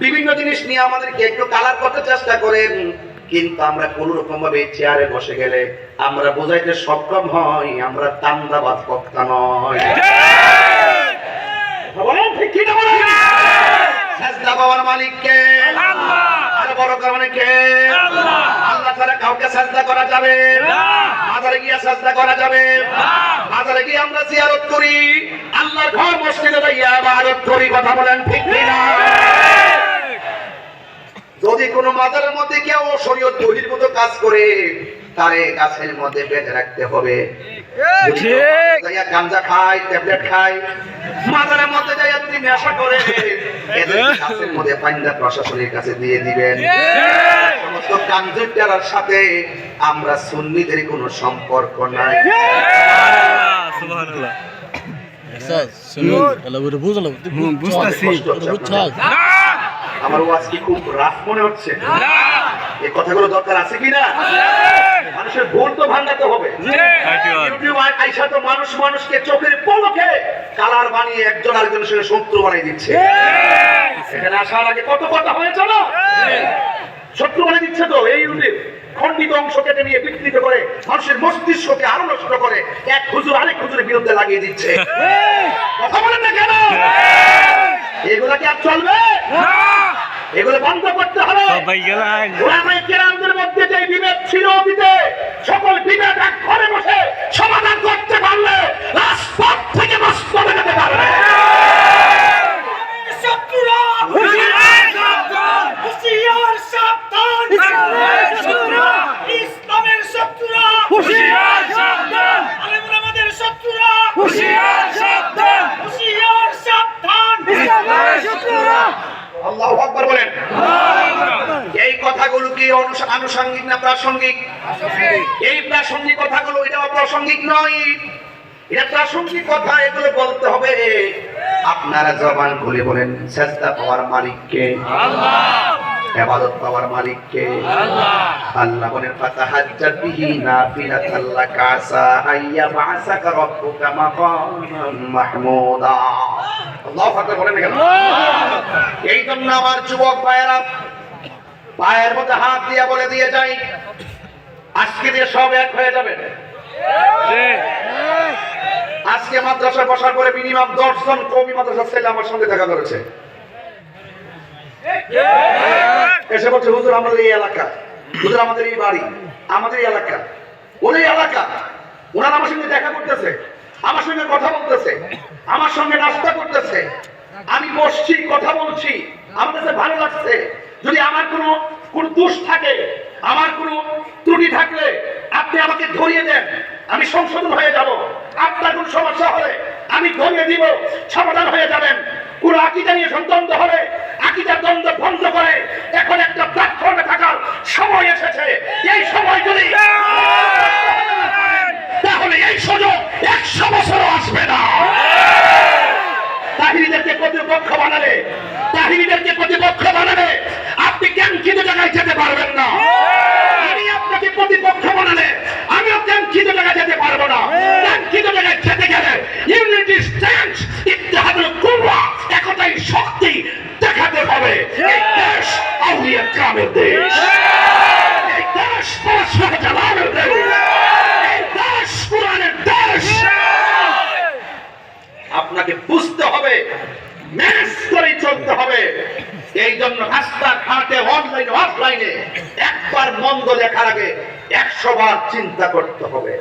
বিভিন্ন জিনিস নিয়ে আমাদেরকে একটু কালার করতে চেষ্টা করেন, কিন্তু আমরা কোন রকম ভাবে চেয়ারে বসে গেলে আমরা বোঝাইতে সক্ষম হই আমরা তান্দাবাজ বক্তা নয়। বলেন ঠিক কি না বলেন? সাজদা পাওয়ার মালিক কে? আল্লাহ। আর বড় কারণে কে? আল্লাহ। আল্লাহ ছাড়া কাউকে সাজদা করা যাবে না। মাজারে গিয়ে সাজদা করা যাবে না। মাজারে গিয়ে আমরা জিয়ারত করি, আল্লাহর ঘর মসজিদে গিয়ে ইবাদত করি। কথা বলেন ঠিক কি না? যদি কোন মাজারের মধ্যে কেউ শরীয়ত বহির্ভূত কাজ করে তারে গাছের মধ্যে বেঁধে রাখতে হবে। গাঁজা খায়, ট্যাবলেট খায়, মাজারের মধ্যে যাই আপনি নেশা করে এদের গাছের মধ্যে পাইন্দা প্রশাসনের কাছে দিয়ে দিবেন। সমস্ত কাঞ্জুটার সাথে আমরা সুন্নিদের কোনো সম্পর্ক নাই। সুবহানাল্লাহ। আমার ওয়াজ কি খুব রাফ মনে হচ্ছে? এই কথাগুলো দরকার আছে কিনা? মানুষের ভুল তো ভাঙাতে হবে। ইউটিউব আইসা তো মানুষ মানুষকে চোখের পলকে কালার বানিয়ে একজন আরেকজনের সঙ্গে শত্রু বানিয়ে দিচ্ছে। এখানে আসার আগে কত কথা হয়েছে না? শত্রু বানিয়ে দিচ্ছে তো এই ইউটিউব। খণ্ডিত অংশ কেটে নিয়ে বিকৃত করে মানুষের মস্তিষ্ককে আরো নষ্ট করে এক হুজুর আরেক হুজুরের বিরুদ্ধে লাগিয়ে দিচ্ছে। কথা বলেন না কেন? এগুলা কি আর চলবে? এগুলো বন্ধ করতে হবে। ওলামায়ে কেরামদের মধ্যে যে বিভেদ ছিল অতীতে, সকল বিভেদ এক ঘরে বসে সমাধান করতে পারলে রাজপথ থেকে নষ্ট হয়ে যেতে পারবে। ইসলামের শত্রুরা হুঁশিয়ার সাবধান, আলেমরা আমাদের শত্রুরা হুঁশিয়ার সাবধান, হুঁশিয়ার সাবধান, ইসলামের শত্রুরা। আল্লাহু আকবার বলেন। এই কথাগুলো কি আনুষঙ্গিক না প্রাসঙ্গিক? এই প্রাসঙ্গিক কথাগুলো এটা অপ্রাসঙ্গিক নয়, এটা প্রাসঙ্গিক কথা। এগুলো বলতে হবে। আপনারা জবান খুলে বলেন সাজদা পাওয়ার মালিক কে? আল্লাহ। ইবাদত পাওয়ার মালিক কে? আল্লাহ। আল্লাহ বলেন ফাতাহাজ্জাত বিহি নাফিলাতাল লাকা আসা আইয়া বাসাকা রাব্বুকা মাকামান মাহমুদা। আল্লাহু আকবার বলেন কেন? এই জন্য আমার যুবক ভাইয়েরা পায়ের মধ্যে হাত দিয়ে বলে দিয়ে যাই, আজকে দিয়ে সব এক হয়ে যাবে। আজকে মাদ্রাসায় বসার পরে মিনিমাম 10 জন কওমি মাদ্রাসার ছেলে আমার সঙ্গে দেখা করেছে। এসে বলছে হুজুর আমাদের এই এলাকা, হুজুর আমাদের এই বাড়ি, আমাদের এই এলাকা, ওই এলাকা। ওনারা আমার সঙ্গে দেখা করতেছে, আমার সঙ্গে কথা বলতেছে, আমার সঙ্গে নাস্তা করতেছে। আমি বসছি, কথা বলছি, আমার কাছে ভালো লাগছে। যদি আমার কোনো দোষ থাকে, আমার কোনো ত্রুটি থাকলে আপনি আমাকে ধরিয়ে দেন, আমি সংশোধন হয়ে যাব। আপনার কোন সমস্যা হলে আমি ধরিয়ে দিব, সমাধান হয়ে যাবেন। কোন আকীদা নিয়ে দ্বন্দ্ব হলে আকীদার দ্বন্দ্ব বন্ধ করে এখন একটা প্ল্যাটফর্মে থাকার সময় এসেছে। এই সময় যদি তাহলে এই সুযোগ 100 বছরও আসবে না। তাহিরিদেরকে প্রতিপক্ষ বানালে, তাহিরিদেরকে প্রতিপক্ষ বানালে আপনি কাঙ্ক্ষিত জায়গায় যেতে পারবেন না। আমি আপনাকে প্রতিপক্ষ বানালে আমিও কাঙ্ক্ষিত জায়গায় যেতে পারবো না। কাঙ্ক্ষিত জায়গায় যেতে গেলে ইউনিটি স্ট্রেংথ, ইত্তেহাদুল কুওয়া, একতাই শক্তি দেখাতে হবে। এই দেশ আউলিয়া কামের দেশ, এই দেশ পরশুরাম জালালের দেশ, এই দেশ কোরআনের দেশ। আপনাকে বুঝতে হবে, ম্যানেজ করে চলতে হবে। এই জন্য রাস্তাঘাটে, অনলাইনে, অফলাইনে একবার মন্দ লেখার আগে 100 বার চিন্তা করতে হবে।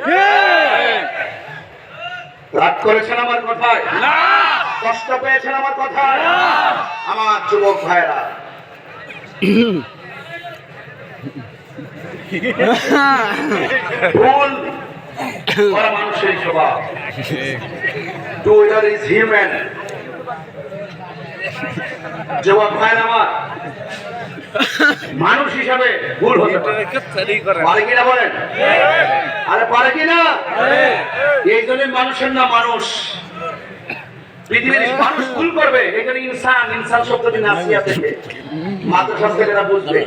রাগ করেছেন আমার কথায়? না। কষ্ট পেয়েছেন আমার কথায়? না। আমার যুবক ভাইরা, ভুল করা মানুষের স্বভাব। Doer is human. যুবক ভাইরা আমার, মানুষ হিসাবে ভুল হতে পারে, পারে কিনা বলেন? আরে পারে কিনা? এই জন্য মানুষের না মানুষ। পৃথিবীর মানুষ ভুল করবে, এখানে ইনসান, ইনসান শব্দটি নাসিয়া থেকে মাদ্রাসা ছেলেরা বুঝবে।